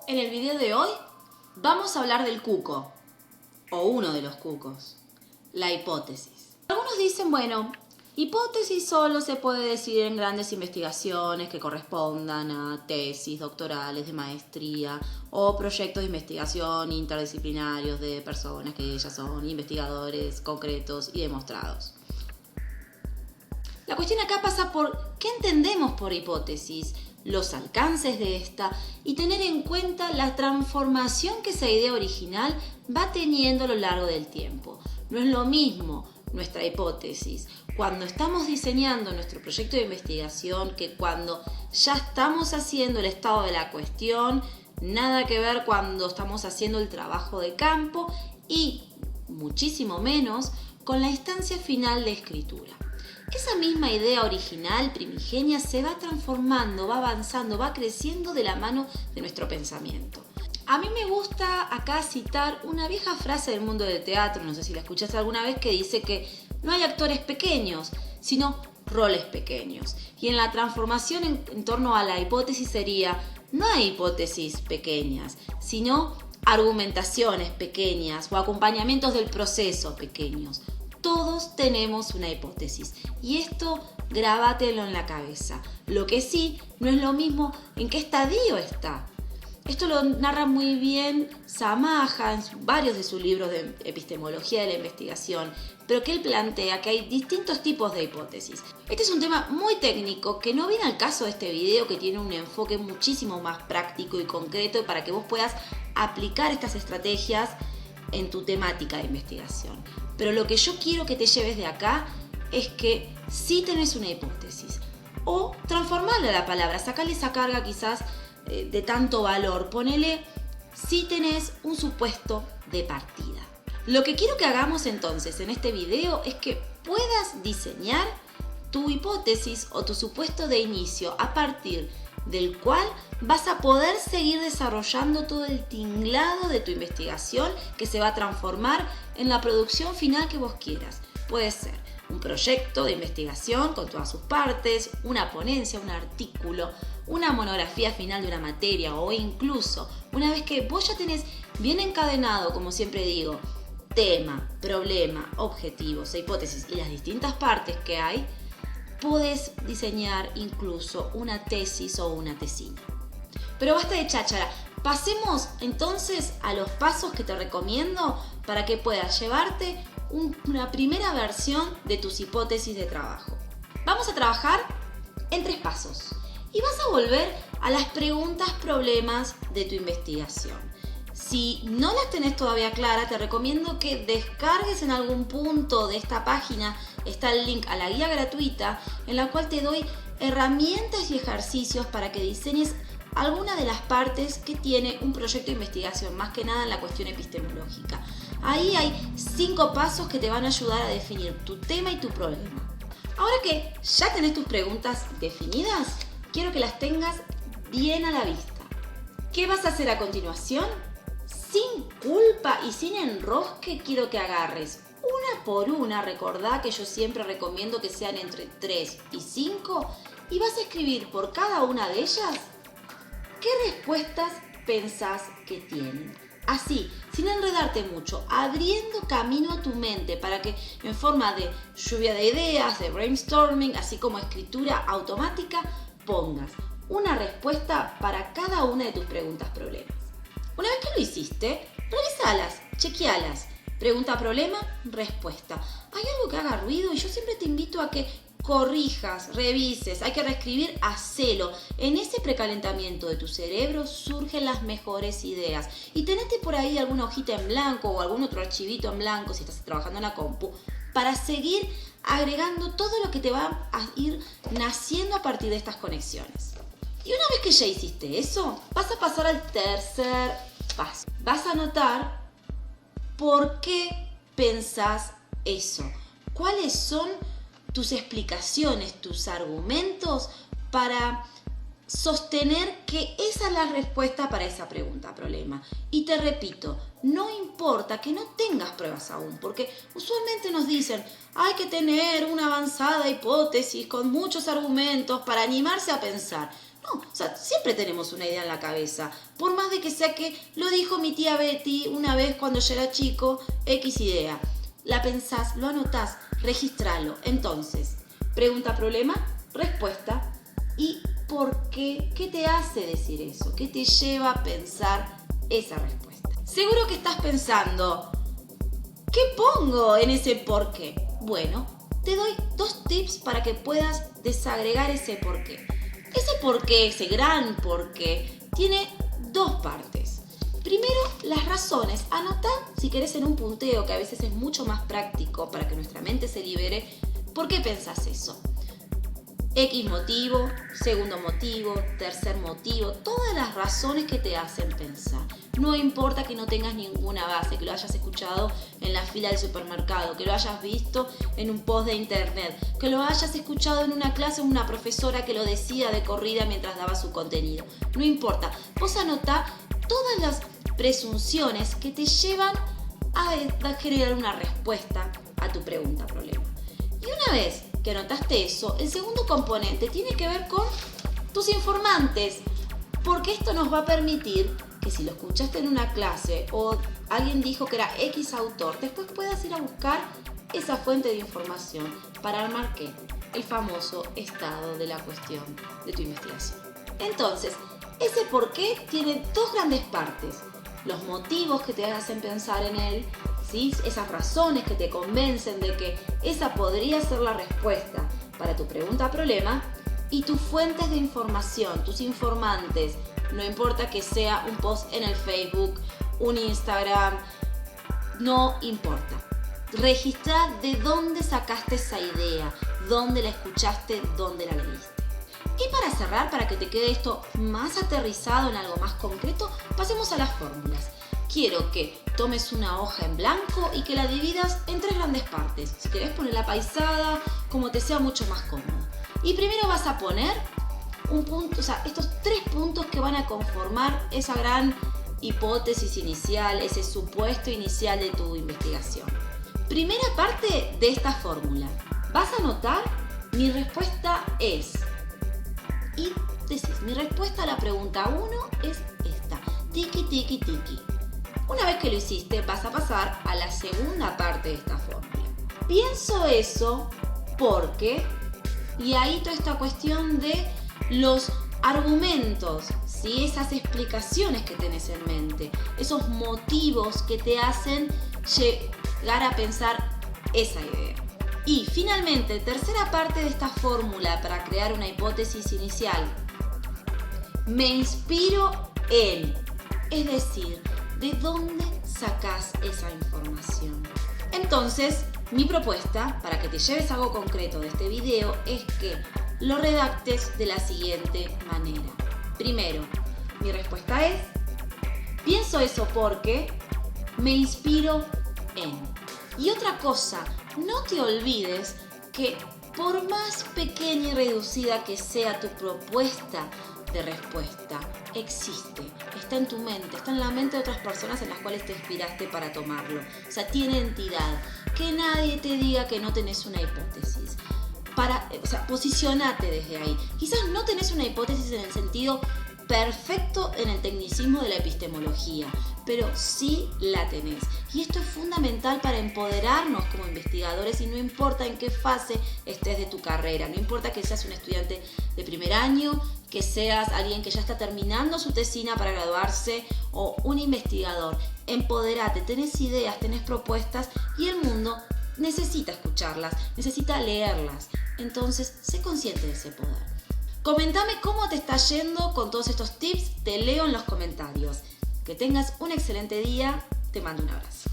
En el video de hoy vamos a hablar del cuco, o uno de los cucos, la hipótesis. Algunos dicen, bueno, hipótesis solo se puede decir en grandes investigaciones que correspondan a tesis doctorales de maestría o proyectos de investigación interdisciplinarios de personas que ya son investigadores concretos y demostrados. La cuestión acá pasa por qué entendemos por hipótesis, los alcances de esta y tener en cuenta la transformación que esa idea original va teniendo a lo largo del tiempo. No es lo mismo nuestra hipótesis cuando estamos diseñando nuestro proyecto de investigación que cuando ya estamos haciendo el estado de la cuestión, nada que ver cuando estamos haciendo el trabajo de campo y muchísimo menos con la instancia final de escritura. Esa misma idea original, primigenia, se va transformando, va avanzando, va creciendo de la mano de nuestro pensamiento. A mí me gusta acá citar una vieja frase del mundo del teatro, no sé si la escuchaste alguna vez, que dice que no hay actores pequeños, sino roles pequeños. Y en la transformación en torno a la hipótesis sería, no hay hipótesis pequeñas, sino argumentaciones pequeñas o acompañamientos del proceso pequeños. Todos tenemos una hipótesis y esto grabátelo en la cabeza. Lo que sí, no es lo mismo en qué estadio está. Esto lo narra muy bien Samaja en varios de sus libros de epistemología de la investigación, pero que él plantea que hay distintos tipos de hipótesis. Este es un tema muy técnico que no viene al caso de este video, que tiene un enfoque muchísimo más práctico y concreto para que vos puedas aplicar estas estrategias en tu temática de investigación. Pero lo que yo quiero que te lleves de acá es que sí tenés una hipótesis. O transformarle la palabra, sacarle esa carga quizás de tanto valor. Ponele sí tenés un supuesto de partida. Lo que quiero que hagamos entonces en este video es que puedas diseñar tu hipótesis o tu supuesto de inicio a partir del cual vas a poder seguir desarrollando todo el tinglado de tu investigación que se va a transformar en la producción final que vos quieras. Puede ser un proyecto de investigación con todas sus partes, una ponencia, un artículo, una monografía final de una materia o incluso una vez que vos ya tenés bien encadenado, como siempre digo, tema, problema, objetivos e hipótesis y las distintas partes que hay, podés diseñar incluso una tesis o una tesina. Pero basta de cháchara. Pasemos entonces a los pasos que te recomiendo para que puedas llevarte una primera versión de tus hipótesis de trabajo. Vamos a trabajar en 3 pasos y vas a volver a las preguntas problemas de tu investigación. Si no las tenés todavía claras, te recomiendo que descargues en algún punto de esta página, está el link a la guía gratuita en la cual te doy herramientas y ejercicios para que diseñes alguna de las partes que tiene un proyecto de investigación, más que nada en la cuestión epistemológica. Ahí hay 5 pasos que te van a ayudar a definir tu tema y tu problema. Ahora que ya tenés tus preguntas definidas, quiero que las tengas bien a la vista. ¿Qué vas a hacer a continuación? Sin culpa y sin enrosque, quiero que agarres una por una. Recordá que yo siempre recomiendo que sean entre 3 y 5 y vas a escribir por cada una de ellas qué respuestas pensás que tienen. Así, sin enredarte mucho, abriendo camino a tu mente para que en forma de lluvia de ideas, de brainstorming, así como escritura automática, pongas una respuesta para cada una de tus preguntas problemas. Una vez que lo hiciste, revisalas, chequealas. Pregunta, problema, respuesta. ¿Hay algo que haga ruido? Y yo siempre te invito a que corrijas, revises, hay que reescribir, hacelo. En ese precalentamiento de tu cerebro surgen las mejores ideas. Y tenete por ahí alguna hojita en blanco o algún otro archivito en blanco si estás trabajando en la compu, para seguir agregando todo lo que te va a ir naciendo a partir de estas conexiones. Y una vez que ya hiciste eso, vas a pasar al tercer paso. Vas a anotar por qué pensás eso. ¿Cuáles son tus explicaciones, tus argumentos para sostener que esa es la respuesta para esa pregunta, problema? Y te repito, no importa que no tengas pruebas aún, porque usualmente nos dicen hay que tener una avanzada hipótesis con muchos argumentos para animarse a pensar. No, o sea, siempre tenemos una idea en la cabeza. Por más de que sea que lo dijo mi tía Betty una vez cuando yo era chico, X idea. La pensás, lo anotás, registralo. Entonces, pregunta, problema, respuesta. ¿Y por qué? ¿Qué te hace decir eso? ¿Qué te lleva a pensar esa respuesta? Seguro que estás pensando, ¿qué pongo en ese por qué? Bueno, te doy 2 tips para que puedas desagregar ese por qué. Ese por qué, ese gran por qué, tiene 2 partes. Primero, las razones. Anota, si querés, en un punteo, que a veces es mucho más práctico para que nuestra mente se libere. ¿Por qué pensás eso? X motivo, segundo motivo, tercer motivo, todas las razones que te hacen pensar. No importa que no tengas ninguna base, que lo hayas escuchado en la fila del supermercado, que lo hayas visto en un post de internet, que lo hayas escuchado en una clase o una profesora que lo decía de corrida mientras daba su contenido. No importa, vos anotá todas las presunciones que te llevan a generar una respuesta a tu pregunta problema. Y una vez que anotaste eso, el segundo componente tiene que ver con tus informantes, porque esto nos va a permitir que si lo escuchaste en una clase o alguien dijo que era X autor, después puedas ir a buscar esa fuente de información para armar ¿qué? El famoso estado de la cuestión de tu investigación. Entonces, ese por qué tiene 2 grandes partes. Los motivos que te hacen pensar en él, ¿sí? Esas razones que te convencen de que esa podría ser la respuesta para tu pregunta problema, y tus fuentes de información, tus informantes. No importa que sea un post en el Facebook, un Instagram, no importa. Registra de dónde sacaste esa idea, dónde la escuchaste, dónde la leíste. Y para cerrar, para que te quede esto más aterrizado en algo más concreto, pasemos a las fórmulas. Quiero que tomes una hoja en blanco y que la dividas en 3 grandes partes. Si querés ponerla paisada, como te sea mucho más cómodo. Y primero vas a poner un punto, o sea, estos 3 puntos que van a conformar esa gran hipótesis inicial, ese supuesto inicial de tu investigación. Primera parte de esta fórmula. Vas a anotar, mi respuesta es, y decís, mi respuesta a la pregunta 1 es esta, tiki tiki tiki. Una vez que lo hiciste, vas a pasar a la segunda parte de esta fórmula. Pienso eso porque, y ahí toda esta cuestión de los argumentos, ¿sí? Esas explicaciones que tenés en mente, esos motivos que te hacen llegar a pensar esa idea. Y finalmente, tercera parte de esta fórmula para crear una hipótesis inicial. Me inspiro en, es decir, ¿de dónde sacás esa información? Entonces, mi propuesta, para que te lleves algo concreto de este video, es que lo redactes de la siguiente manera. Primero, mi respuesta es, pienso eso porque me inspiro en. Y otra cosa, no te olvides que por más pequeña y reducida que sea tu propuesta de respuesta, existe, está en tu mente, está en la mente de otras personas en las cuales te inspiraste para tomarlo. O sea, tiene entidad. Que nadie te diga que no tenés una hipótesis. Posicionate desde ahí. Quizás no tenés una hipótesis en el sentido perfecto en el tecnicismo de la epistemología, pero sí la tenés. Y esto es fundamental para empoderarnos como investigadores, y no importa en qué fase estés de tu carrera, no importa que seas un estudiante de primer año, que seas alguien que ya está terminando su tesina para graduarse o un investigador. Empoderate, tenés ideas, tenés propuestas y el mundo necesita escucharlas, necesita leerlas. Entonces, sé consciente de ese poder. Comentame cómo te está yendo con todos estos tips, te leo en los comentarios. Que tengas un excelente día, te mando un abrazo.